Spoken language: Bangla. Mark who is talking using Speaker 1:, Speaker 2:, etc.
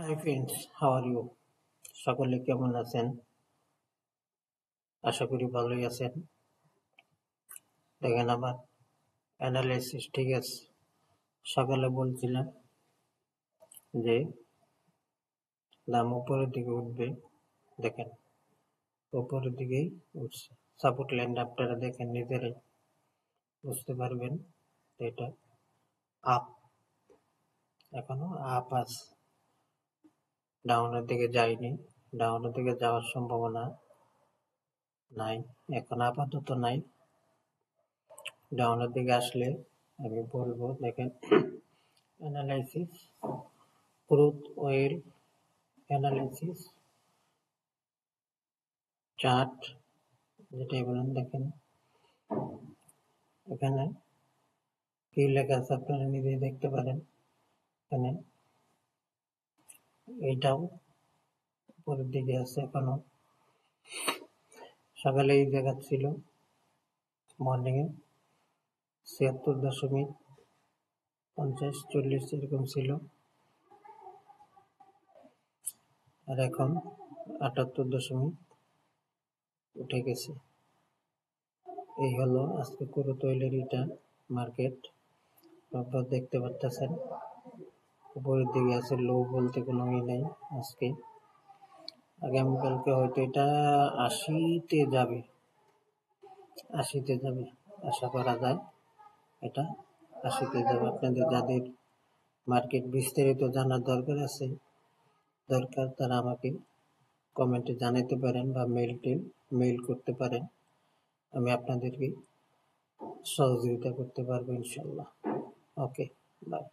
Speaker 1: High friends, how are you? সকলে কেমন আছেন? আশা করি ভালোই আছেন। দেখেন আমার অ্যানালাইসিস ঠিক আছে। সকালে বলছিলাম যে দাম উপরের দিকে উঠবে, দেখেন উপরের দিকেই উঠছে। সাপোর্ট লাইন আপনারা দেখেন নিজেরাই বুঝতে পারবেন। এটা আপ, এখনো আপ আছে, ডাউনের দিকে যায়নি। ডাউনের দিকে যাওয়ার সম্ভাবনা নাই, এখন আপাতত নাই। ডাউনের দিকে আসলে আমি বলবো, দেখেন analysis, crude oil analysis chart যেটাই বলেন, দেখেন এখানে কি লেখা আছে আপনারা নিজেই দেখতে পারেন। এখানে এইটাও উপরের দিকে আছে, এখনো সকালে এই জায়গা ছিল মর্নিং এ 76.50-40 এরকম ছিল, আর এখন 78 উঠে গেছে। এই হলো আজকে ক্রুড অয়েলের এটা মার্কেট। আপনারা দেখতে পাচ্ছেন উপরের দিকে আছে, লো বলতে কোনো নেই। আজকে আগামীকালকে হয়তো এটা 80-তে যাবে, 80-তে যাবে আশা করা যায়। এটা 80-তে যাবে। আপনাদের যাদের মার্কেট বিস্তারিত জানার দরকার তারা আমাকে কমেন্টে জানাতে পারেন বা মেইল করতে পারেন। আমি আপনাদেরকে সহযোগিতা করতে পারবো ইনশাল্লাহ। ওকে, বাই।